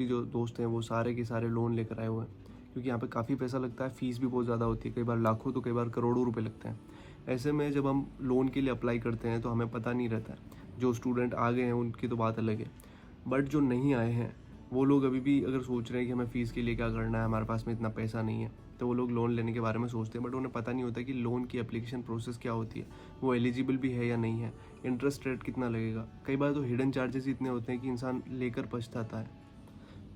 जो दोस्त हैं वो सारे के सारे लोन लेकर आए हुए हैं, क्योंकि यहाँ पे काफ़ी पैसा लगता है, फ़ीस भी बहुत ज़्यादा होती है, कई बार लाखों तो कई बार करोड़ों रुपए लगते हैं। ऐसे में जब हम लोन के लिए अप्लाई करते हैं तो हमें पता नहीं रहता है। जो स्टूडेंट आ गए हैं उनकी तो बात अलग है, बट जो नहीं आए हैं वो लोग अभी भी अगर सोच रहे हैं कि हमें फ़ीस के लिए क्या करना है, हमारे पास में इतना पैसा नहीं है, तो वो लोग लोन लेने के बारे में सोचते हैं, बट उन्हें पता नहीं होता कि लोन की एप्लीकेशन प्रोसेस क्या होती है, वो एलिजिबल भी है या नहीं है, इंटरेस्ट रेट कितना लगेगा। कई बार तो हिडन चार्जेस इतने होते हैं कि इंसान लेकर पछताता है।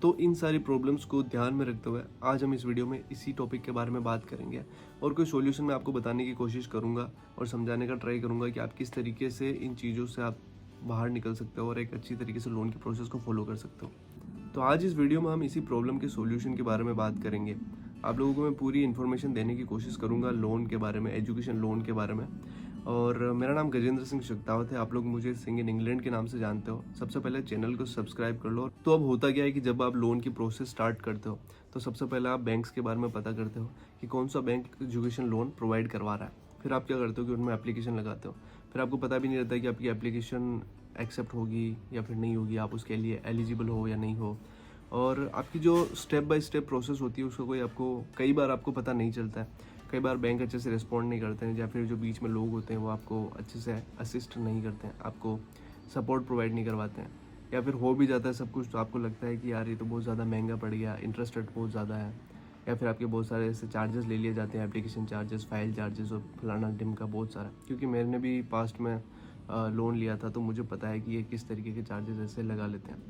तो इन सारी प्रॉब्लम्स को ध्यान में रखते हुए आज हम इस वीडियो में इसी टॉपिक के बारे में बात करेंगे और कोई सॉल्यूशन मैं आपको बताने की कोशिश करूंगा और समझाने का ट्राई करूंगा कि आप किस तरीके से इन चीज़ों से आप बाहर निकल सकते हो और एक अच्छी तरीके से लोन के प्रोसेस को फॉलो कर सकते हो। तो आज इस वीडियो में हम इसी प्रॉब्लम के सॉल्यूशन के बारे में बात करेंगे। आप लोगों को मैं पूरी इन्फॉर्मेशन देने की कोशिश करूंगा लोन के बारे में, एजुकेशन लोन के बारे में। और मेरा नाम गजेंद्र सिंह शक्तावत है, आप लोग मुझे सिंह इन इंग्लैंड के नाम से जानते हो। सबसे पहले चैनल को सब्सक्राइब कर लो। तो अब होता क्या है कि जब आप लोन की प्रोसेस स्टार्ट करते हो तो सबसे पहले आप बैंक्स के बारे में पता करते हो कि कौन सा बैंक एजुकेशन लोन प्रोवाइड करवा रहा है। फिर आप क्या करते हो कि उनमें एप्लीकेशन लगाते हो। फिर आपको पता भी नहीं रहता कि आपकी एप्लीकेशन एक्सेप्ट होगी या फिर नहीं होगी, आप उसके लिए एलिजिबल हो या नहीं हो। और आपकी जो स्टेप बाय स्टेप प्रोसेस होती है उसका कोई आपको कई बार आपको पता नहीं चलता है। कई बार बैंक अच्छे से रिस्पॉन्ड नहीं करते हैं या फिर जो बीच में लोग होते हैं वो आपको अच्छे से असिस्ट नहीं करते हैं, आपको सपोर्ट प्रोवाइड नहीं करवाते हैं। या फिर हो भी जाता है सब कुछ तो आपको लगता है कि यार ये तो बहुत ज़्यादा महंगा पड़ गया, इंटरेस्ट रेट बहुत ज़्यादा है, या फिर आपके बहुत सारे ऐसे चार्जेस ले लिए जाते हैं, एप्लीकेशन चार्जेस, फाइल चार्जेस और फलाना टिम का बहुत सारा। क्योंकि मैंने भी पास्ट में लोन लिया था तो मुझे पता है कि ये किस तरीके के चार्जेस ऐसे लगा लेते हैं।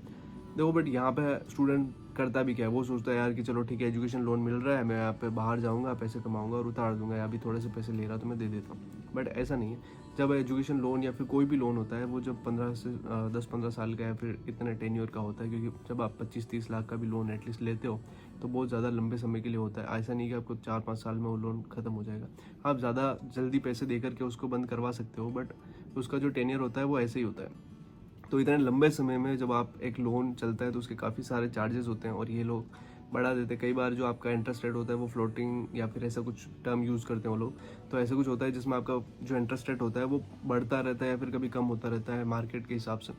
देखो बट यहाँ पे स्टूडेंट करता भी क्या है, वो सोचता है यार कि चलो ठीक है एजुकेशन लोन मिल रहा है, मैं यहाँ पे बाहर जाऊँगा, पैसे कमाऊँगा और उतार दूंगा, या अभी थोड़े से पैसे ले रहा तो मैं दे देता हूँ। बट ऐसा नहीं है। जब एजुकेशन लोन या फिर कोई भी लोन होता है वो जब 10-15 साल का या फिर इतने टेन्योर का होता है, क्योंकि जब आप 25-30 लाख का भी लोन एटलीस्ट लेते हो तो बहुत ज़्यादा लंबे समय के लिए होता है। ऐसा नहीं कि आपको 4-5 साल में वो लोन ख़त्म हो जाएगा। आप ज़्यादा जल्दी पैसे दे करके उसको बंद करवा सकते हो, बट उसका जो टेन्योर होता है वो ऐसे ही होता है। तो इतने लंबे समय में जब आप एक लोन चलता है तो उसके काफ़ी सारे चार्जेस होते हैं और ये लोग बढ़ा देते हैं। कई बार जो आपका इंटरेस्ट रेट होता है वो फ्लोटिंग या फिर ऐसा कुछ टर्म यूज़ करते हैं वो लोग, तो ऐसा कुछ होता है जिसमें आपका जो इंटरेस्ट रेट होता है वो बढ़ता रहता है या फिर कभी कम होता रहता है मार्केट के हिसाब से।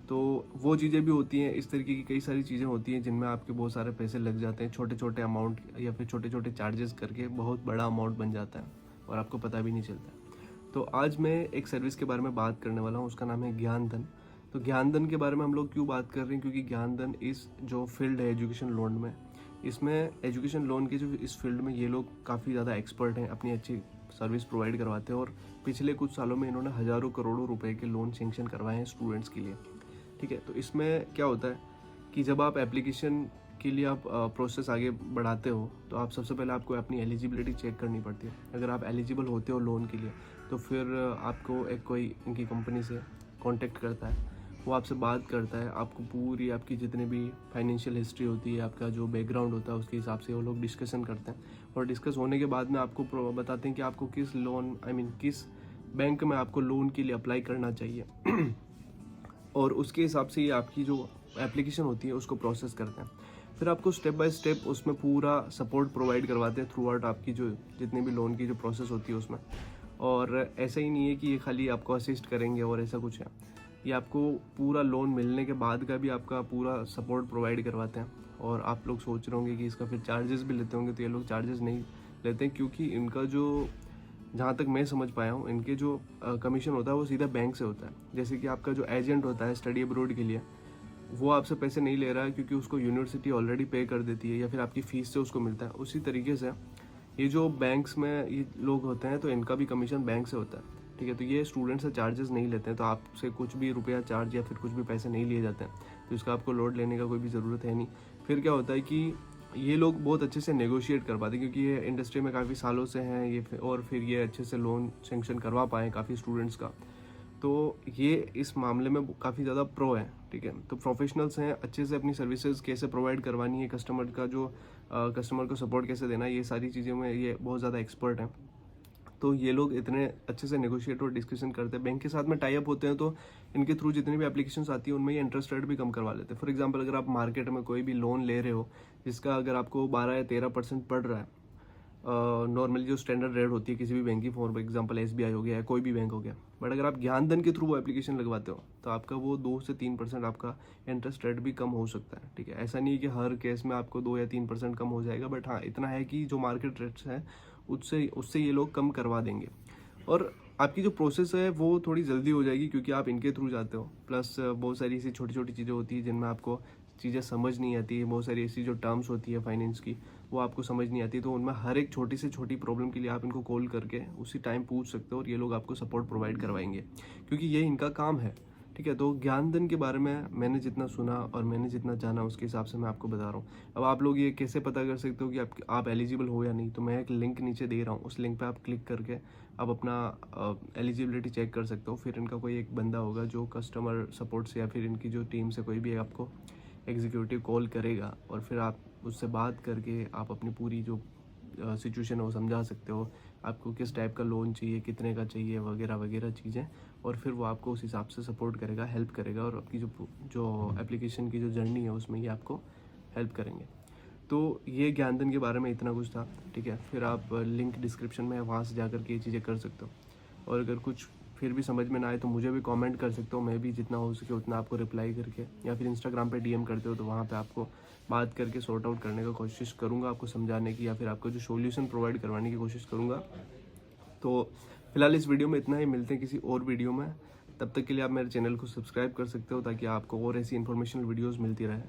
तो वो चीज़ें भी होती हैं, इस तरीके की कई सारी चीज़ें होती हैं जिनमें आपके बहुत सारे पैसे लग जाते हैं, छोटे छोटे अमाउंट या फिर छोटे छोटे चार्जेस करके बहुत बड़ा अमाउंट बन जाता है और आपको पता भी नहीं चलता। तो आज मैं एक सर्विस के बारे में बात करने वाला हूँ, उसका नाम है ज्ञान धन। तो ज्ञान धन के बारे में हम लोग क्यों बात कर रहे हैं, क्योंकि ज्ञान धन इस जो फील्ड है एजुकेशन लोन में, इसमें एजुकेशन लोन के जो इस फील्ड में ये लोग काफ़ी ज़्यादा एक्सपर्ट हैं, अपनी अच्छी सर्विस प्रोवाइड करवाते हैं और पिछले कुछ सालों में इन्होंने हज़ारों करोड़ों रुपए के लोन सेंक्शन करवाए हैं स्टूडेंट्स के लिए। ठीक है, तो इसमें क्या होता है कि जब आप एप्लीकेशन के लिए आप प्रोसेस आगे बढ़ाते हो तो आप सबसे पहले आपको अपनी एलिजिबिलिटी चेक करनी पड़ती है। अगर आप एलिजिबल होते हो लोन के लिए तो फिर आपको एक कोई इनकी कंपनी से कांटेक्ट करता है, वो आपसे बात करता है, आपको पूरी आपकी जितनी भी फाइनेंशियल हिस्ट्री होती है, आपका जो बैकग्राउंड होता है उसके हिसाब से वो लोग डिस्कशन करते हैं और डिस्कस होने के बाद में आपको बताते हैं कि आपको किस लोन किस बैंक में आपको लोन के लिए अप्लाई करना चाहिए और उसके हिसाब से ये आपकी जो एप्लीकेशन होती है उसको प्रोसेस करते हैं। फिर आपको स्टेप बाय स्टेप उसमें पूरा सपोर्ट प्रोवाइड करवाते हैं थ्रू आउट आपकी जो जितनी भी लोन की जो प्रोसेस होती है उसमें। और ऐसा ही नहीं है कि ये खाली आपको असिस्ट करेंगे और ऐसा कुछ है, ये आपको पूरा लोन मिलने के बाद का भी आपका पूरा सपोर्ट प्रोवाइड करवाते हैं। और आप लोग सोच रहे होंगे कि इसका फिर चार्जेस भी लेते होंगे, तो ये लोग चार्जेस नहीं लेते हैं, क्योंकि इनका जो जहाँ तक मैं समझ पाया हूँ इनके जो कमीशन होता है वो सीधा बैंक से होता है। जैसे कि आपका जो एजेंट होता है स्टडी अब्रॉड के लिए, वो आपसे पैसे नहीं ले रहा है क्योंकि उसको यूनिवर्सिटी ऑलरेडी पे कर देती है या फिर आपकी फ़ीस से उसको मिलता है। उसी तरीके से ये जो बैंक्स में ये लोग होते हैं तो इनका भी कमीशन बैंक से होता है। ठीक है, तो ये स्टूडेंट से चार्जेस नहीं लेते हैं, तो आपसे कुछ भी रुपया चार्ज या फिर कुछ भी पैसे नहीं लिए जाते हैं, तो इसका आपको लोड लेने का कोई भी ज़रूरत है नहीं। फिर क्या होता है कि ये लोग बहुत अच्छे से नेगोशिएट कर पाते हैं क्योंकि ये इंडस्ट्री में काफ़ी सालों से हैं ये, और फिर ये अच्छे से लोन सेंक्शन करवा पाए काफ़ी स्टूडेंट्स का। तो ये इस मामले में काफ़ी ज़्यादा प्रो है। ठीक है, तो प्रोफेशनल्स हैं, अच्छे से अपनी सर्विसेज कैसे प्रोवाइड करवानी है, कस्टमर का जो कस्टमर को सपोर्ट कैसे देना है, ये सारी चीज़ों में ये बहुत ज़्यादा एक्सपर्ट हैं। तो ये लोग इतने अच्छे से नेगोशिएट और डिस्कशन करते हैं, बैंक के साथ में टाई अप होते हैं, तो इनके थ्रू जितनी भी एप्लीकेशंस आती है उनमें ये इंटरेस्ट रेट भी कम करवा लेते हैं। फॉर एग्जांपल अगर आप मार्केट में कोई भी लोन ले रहे हो जिसका अगर आपको 12 या 13% पड़ रहा है, नॉर्मली जो स्टैंडर्ड रेट होती है किसी भी बैंक की, फॉर एग्जांपल SBI हो गया या कोई भी बैंक हो गया, बट अगर आप ज्ञानधन के थ्रू वो एप्लीकेशन लगवाते हो तो आपका वो 2 से 3% आपका इंटरेस्ट रेट भी कम हो सकता है, ठीक है। ऐसा नहीं है कि हर केस में आपको 2 या 3% कम हो जाएगा, बट हाँ इतना है कि जो मार्केट रेट्स हैं उससे उससे ये लोग कम करवा देंगे। और आपकी जो प्रोसेस है वो थोड़ी जल्दी हो जाएगी क्योंकि आप इनके थ्रू जाते हो। प्लस बहुत सारी ऐसी छोटी छोटी चीज़ें होती है जिनमें आपको चीज़ें समझ नहीं आती है, बहुत सारी ऐसी जो टर्म्स होती है फाइनेंस की वो आपको समझ नहीं आती, तो उनमें हर एक छोटी से छोटी प्रॉब्लम के लिए आप इनको कॉल करके उसी टाइम पूछ सकते हो और ये लोग आपको सपोर्ट प्रोवाइड करवाएंगे क्योंकि ये इनका काम है, ठीक है। तो ज्ञानधन के बारे में मैंने जितना सुना और मैंने जितना जाना उसके हिसाब से मैं आपको बता रहा हूँ। अब आप लोग ये कैसे पता कर सकते हो कि आप एलिजिबल हो या नहीं, तो मैं एक लिंक नीचे दे रहा हूँ, उस लिंक पे आप क्लिक करके आप अपना एलिजिबिलिटी चेक कर सकते हो। फिर इनका कोई एक बंदा होगा जो कस्टमर सपोर्ट से या फिर इनकी जो टीम से कोई भी आपको एग्जीक्यूटिव कॉल करेगा और फिर आप उससे बात करके आप अपनी पूरी जो सिचुएशन है वो समझा सकते हो, आपको किस टाइप का लोन चाहिए, कितने का चाहिए, वगैरह वगैरह चीज़ें, और फिर वो आपको उस हिसाब से सपोर्ट करेगा, हेल्प करेगा और आपकी जो एप्लीकेशन की जो जर्नी है उसमें ये आपको हेल्प करेंगे। तो ये ज्ञानधन के बारे में इतना कुछ था, ठीक है। फिर आप लिंक डिस्क्रिप्शन में है, वहाँ से जा कर के ये चीज़ें कर सकते हो। और अगर कुछ फिर भी समझ में ना आए तो मुझे भी कमेंट कर सकते हो, मैं भी जितना हो सके उतना आपको रिप्लाई करके, या फिर इंस्टाग्राम पे DM करते हो तो वहाँ पे आपको बात करके सॉर्ट आउट करने का कोशिश करूँगा, आपको समझाने की या फिर आपको जो सॉल्यूशन प्रोवाइड करवाने की कोशिश करूँगा। तो फिलहाल इस वीडियो में इतना ही, मिलते हैं किसी और वीडियो में। तब तक के लिए आप मेरे चैनल को सब्सक्राइब कर सकते हो ताकि आपको और ऐसी इन्फॉर्मेशनल वीडियोज़ मिलती रहे।